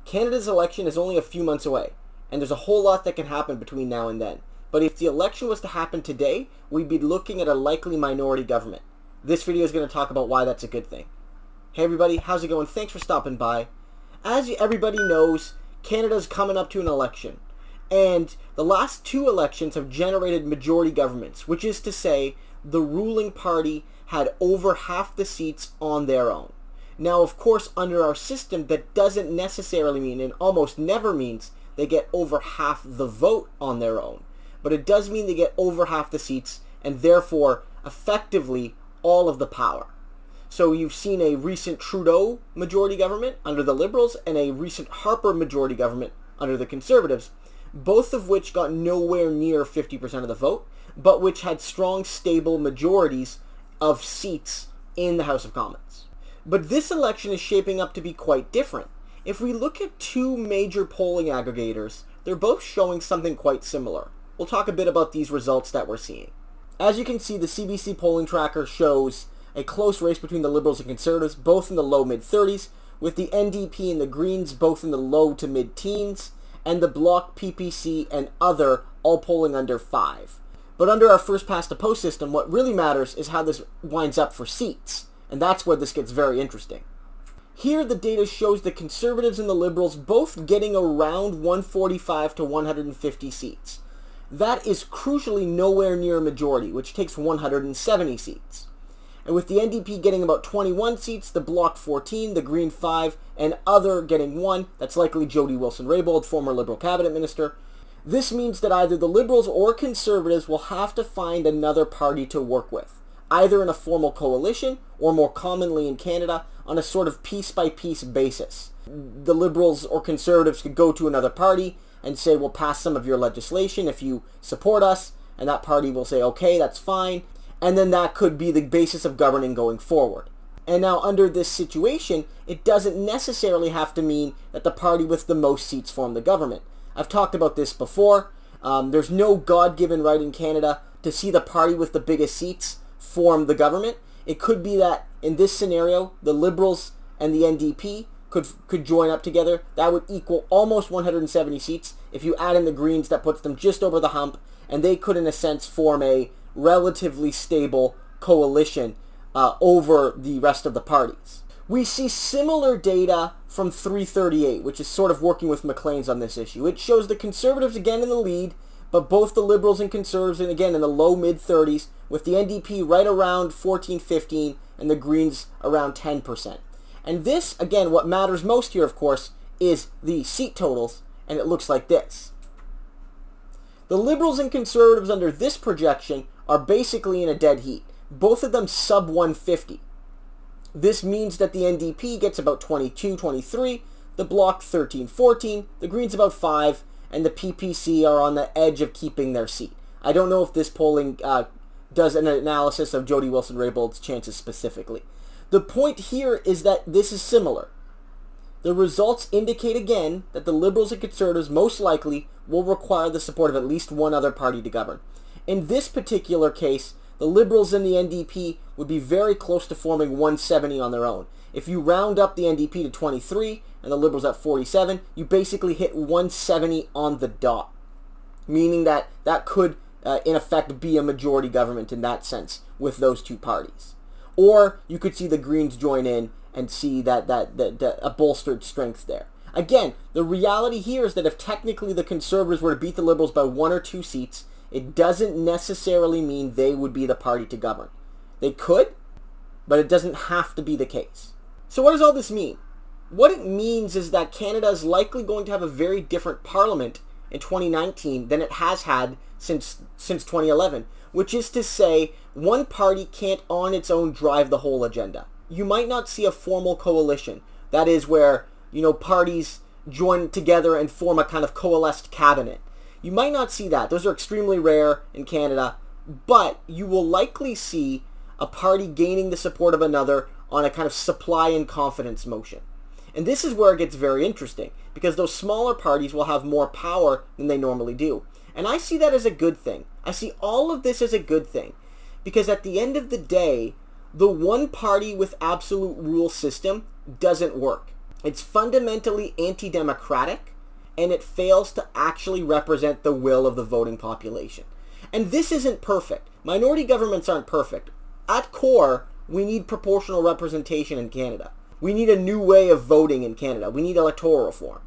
Canada's election is only a few months away, and there's a whole lot that can happen between now and then. But if the election was to happen today, we'd be looking at a likely minority government. This video is going to talk about why that's a good thing. Hey everybody, how's it going? Thanks for stopping by. As everybody knows, Canada's coming up to an election. And the last two elections have generated majority governments, which is to say the ruling party had over half the seats on their own. Now, of course, under our system, that doesn't necessarily mean, and almost never means, they get over half the vote on their own. But it does mean they get over half the seats, and therefore, effectively, all of the power. So you've seen a recent Trudeau majority government under the Liberals, and a recent Harper majority government under the Conservatives, both of which got nowhere near 50% of the vote, but which had strong, stable majorities of seats in the House of Commons. But this election is shaping up to be quite different. If we look at two major polling aggregators, they're both showing something quite similar. We'll talk a bit about these results that we're seeing. As you can see, the CBC polling tracker shows a close race between the Liberals and Conservatives, both in the low mid-30s, with the NDP and the Greens both in the low to mid-teens, and the Bloc, PPC, and Other all polling under 5. But under our first past the post system, what really matters is how this winds up for seats, and that's where this gets very interesting. Here the data shows the Conservatives and the Liberals both getting around 145 to 150 seats. That is crucially nowhere near a majority, which takes 170 seats. And with the NDP getting about 21 seats, the Bloc 14, the Green 5, and Other getting 1, that's likely Jody Wilson-Raybould, former Liberal cabinet minister. This means that either the Liberals or Conservatives will have to find another party to work with, either in a formal coalition, or more commonly in Canada, on a sort of piece-by-piece basis. The Liberals or Conservatives could go to another party and say, we'll pass some of your legislation if you support us, and that party will say, okay, that's fine, and then that could be the basis of governing going forward. And now under this situation, it doesn't necessarily have to mean that the party with the most seats form the government. I've talked about this before. There's no God-given right in Canada to see the party with the biggest seats form the government. It could be that in this scenario, the Liberals and the NDP could join up together. That would equal almost 170 seats. If you add in the Greens, that puts them just over the hump, and they could in a sense form a relatively stable coalition over the rest of the parties. We see similar data from 338, which is sort of working with Maclean's on this issue. It shows the Conservatives again in the lead, but both the Liberals and Conservatives, and again in the low mid-30s, with the NDP right around 14-15 and the Greens around 10%. And this, again, what matters most here, of course, is the seat totals, and it looks like this. The Liberals and Conservatives under this projection are basically in a dead heat, both of them sub 150. This means that the NDP gets about 22-23, the Bloc 13-14, the Greens about 5, and the PPC are on the edge of keeping their seat. I don't know if this polling does an analysis of Jody Wilson-Raybould's chances specifically. The point here is that this is similar. The results indicate again that the Liberals and Conservatives most likely will require the support of at least one other party to govern. In this particular case, the Liberals and the NDP would be very close to forming 170 on their own. If you round up the NDP to 23 and the Liberals at 47, you basically hit 170 on the dot, meaning that that could in effect be a majority government in that sense with those two parties. Or you could see the Greens join in and see that a bolstered strength there. Again, the reality here is that if technically the Conservatives were to beat the Liberals by 1 or 2 seats, it doesn't necessarily mean they would be the party to govern. They could, but it doesn't have to be the case. So what does all this mean? What it means is that Canada is likely going to have a very different parliament in 2019 than it has had since 2011, which is to say one party can't on its own drive the whole agenda. You might not see a formal coalition, that is where, parties join together and form a kind of coalesced cabinet. You might not see that. Those are extremely rare in Canada, but you will likely see a party gaining the support of another on a kind of supply and confidence motion. And this is where it gets very interesting, because those smaller parties will have more power than they normally do. And I see that as a good thing. I see all of this as a good thing, because at the end of the day, the one party with absolute rule system doesn't work. It's fundamentally anti-democratic, and it fails to actually represent the will of the voting population. And this isn't perfect. Minority governments aren't perfect. At core, we need proportional representation in Canada. We need a new way of voting in Canada. We need electoral reform.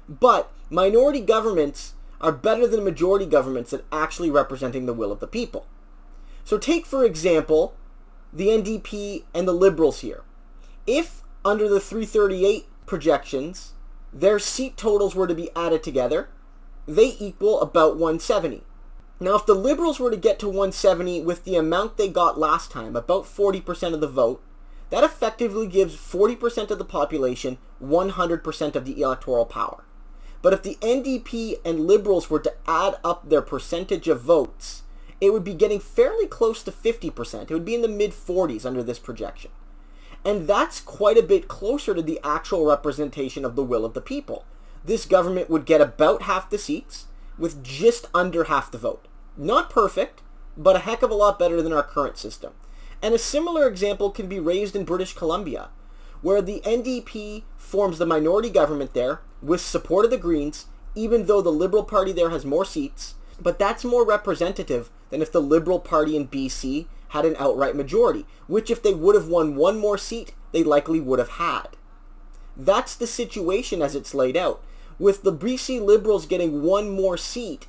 But minority governments are better than majority governments at actually representing the will of the people. So take, for example, the NDP and the Liberals here. If, under the 338 projections, their seat totals were to be added together, they equal about 170. Now, if the Liberals were to get to 170 with the amount they got last time, about 40% of the vote, that effectively gives 40% of the population 100% of the electoral power. But if the NDP and Liberals were to add up their percentage of votes, it would be getting fairly close to 50%. It would be in the mid-40s under this projection. And that's quite a bit closer to the actual representation of the will of the people. This government would get about half the seats with just under half the vote. Not perfect, but a heck of a lot better than our current system. And a similar example can be raised in British Columbia, where the NDP forms the minority government there with support of the Greens, even though the Liberal Party there has more seats. But that's more representative than if the Liberal Party in BC had an outright majority, which if they would have won one more seat, they likely would have had. That's the situation as it's laid out. With the BC Liberals getting one more seat,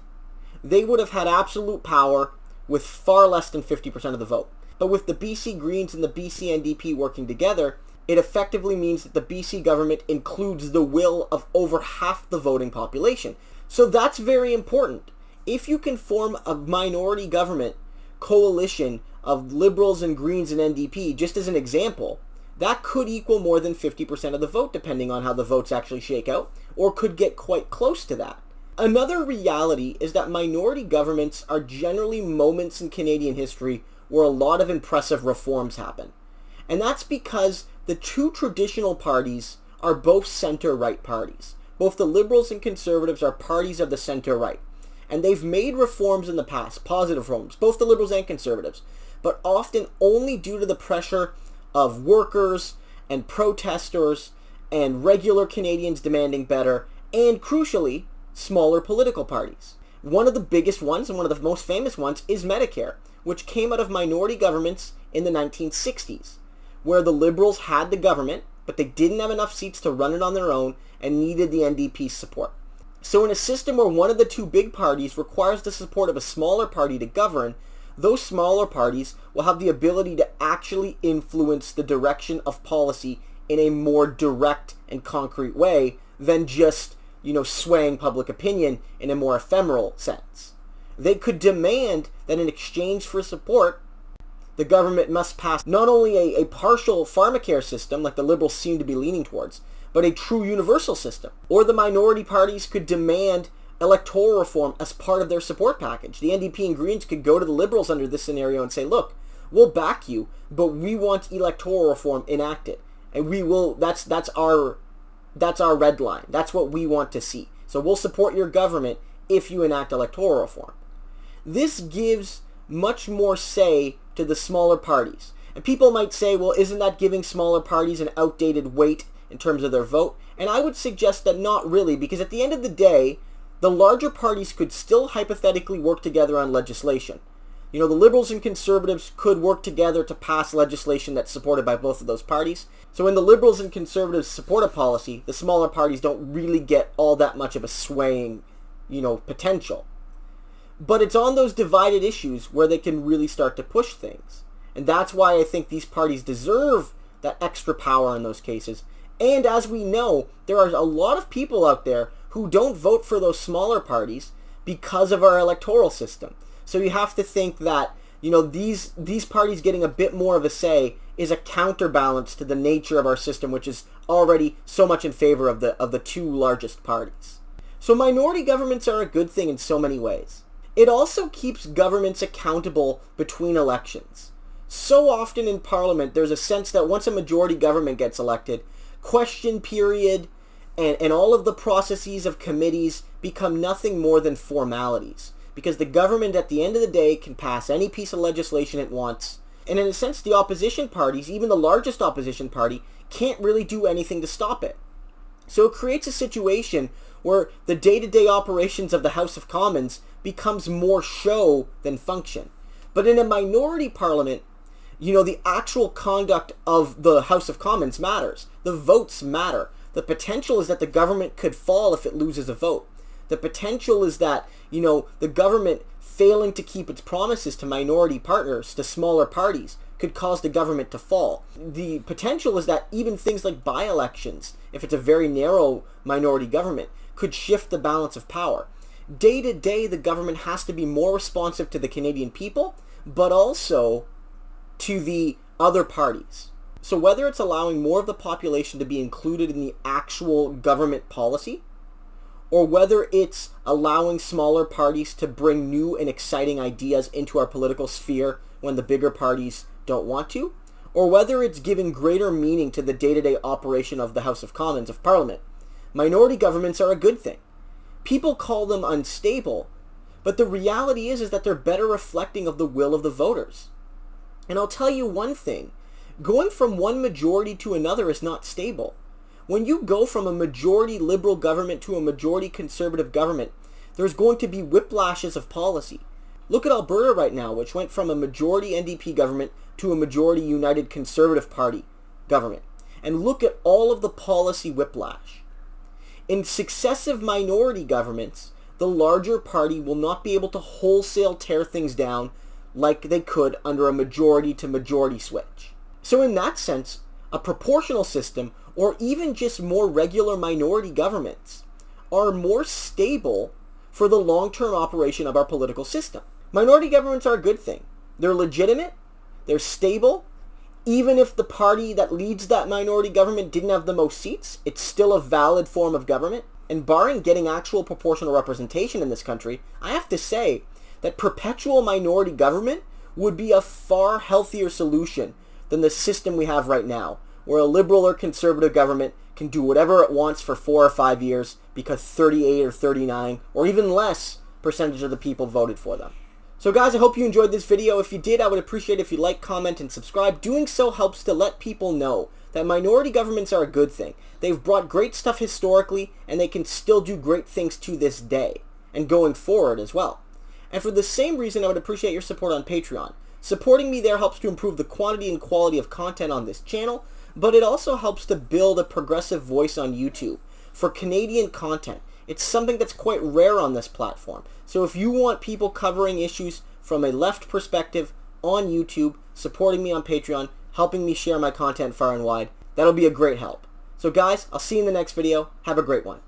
they would have had absolute power with far less than 50% of the vote. But with the BC Greens and the BC NDP working together, it effectively means that the BC government includes the will of over half the voting population. So that's very important. If you can form a minority government coalition of Liberals and Greens and NDP, just as an example, that could equal more than 50% of the vote, depending on how the votes actually shake out, or could get quite close to that. Another reality is that minority governments are generally moments in Canadian history where a lot of impressive reforms happen. And that's because the two traditional parties are both center-right parties. Both the Liberals and Conservatives are parties of the center-right. And they've made reforms in the past, positive reforms, both the Liberals and Conservatives, but often only due to the pressure of workers and protesters and regular Canadians demanding better, and crucially, smaller political parties. One of the biggest ones, and one of the most famous ones, is Medicare, which came out of minority governments in the 1960s, where the Liberals had the government, but they didn't have enough seats to run it on their own and needed the NDP's support. So in a system where one of the two big parties requires the support of a smaller party to govern, those smaller parties will have the ability to actually influence the direction of policy in a more direct and concrete way than just, swaying public opinion in a more ephemeral sense. They could demand that in exchange for support, the government must pass not only a partial pharmacare system, like the Liberals seem to be leaning towards, but a true universal system. Or the minority parties could demand electoral reform as part of their support package. The NDP and Greens could go to the Liberals under this scenario and say, look, we'll back you, but we want electoral reform enacted. And we will, that's our red line. That's what we want to see. So we'll support your government if you enact electoral reform. This gives much more say to the smaller parties. And people might say, well, isn't that giving smaller parties an outdated weight in terms of their vote? And I would suggest that not really, because at the end of the day, the larger parties could still hypothetically work together on legislation. The Liberals and Conservatives could work together to pass legislation that's supported by both of those parties. So when the Liberals and Conservatives support a policy, the smaller parties don't really get all that much of a swaying, potential. But it's on those divided issues where they can really start to push things. And that's why I think these parties deserve that extra power in those cases. And as we know, there are a lot of people out there who don't vote for those smaller parties because of our electoral system. So you have to think that, these parties getting a bit more of a say is a counterbalance to the nature of our system, which is already so much in favor of the two largest parties. So minority governments are a good thing in so many ways. It also keeps governments accountable between elections. So often in Parliament, there's a sense that once a majority government gets elected, question period and all of the processes of committees become nothing more than formalities. Because the government at the end of the day can pass any piece of legislation it wants. And in a sense, the opposition parties, even the largest opposition party, can't really do anything to stop it. So it creates a situation where the day-to-day operations of the House of Commons becomes more show than function. But in a minority parliament, the actual conduct of the House of Commons matters. The votes matter. The potential is that the government could fall if it loses a vote. The potential is that, the government failing to keep its promises to minority partners, to smaller parties, could cause the government to fall. The potential is that even things like by-elections, if it's a very narrow minority government, could shift the balance of power. Day to day, the government has to be more responsive to the Canadian people, but also to the other parties. So whether it's allowing more of the population to be included in the actual government policy, or whether it's allowing smaller parties to bring new and exciting ideas into our political sphere when the bigger parties don't want to, or whether it's giving greater meaning to the day-to-day operation of the House of Commons of Parliament, minority governments are a good thing. People call them unstable, but the reality is that they're better reflecting of the will of the voters. And I'll tell you one thing, going from one majority to another is not stable. When you go from a majority liberal government to a majority conservative government, there's going to be whiplashes of policy. Look at Alberta right now, which went from a majority NDP government to a majority United Conservative Party government. And look at all of the policy whiplash. In successive minority governments, the larger party will not be able to wholesale tear things down like they could under a majority to majority switch. So in that sense, a proportional system, or even just more regular minority governments, are more stable for the long-term operation of our political system. Minority governments are a good thing. They're legitimate, they're stable. Even if the party that leads that minority government didn't have the most seats, it's still a valid form of government. And barring getting actual proportional representation in this country, I have to say that perpetual minority government would be a far healthier solution than the system we have right now, where a liberal or conservative government can do whatever it wants for 4 or 5 years because 38 or 39 or even less percentage of the people voted for them. So guys, I hope you enjoyed this video. If you did, I would appreciate it if you like, comment, and subscribe. Doing so helps to let people know that minority governments are a good thing. They've brought great stuff historically, and they can still do great things to this day, and going forward as well. And for the same reason, I would appreciate your support on Patreon. Supporting me there helps to improve the quantity and quality of content on this channel, but it also helps to build a progressive voice on YouTube for Canadian content. It's something that's quite rare on this platform. So if you want people covering issues from a left perspective on YouTube, supporting me on Patreon, helping me share my content far and wide, that'll be a great help. So guys, I'll see you in the next video. Have a great one.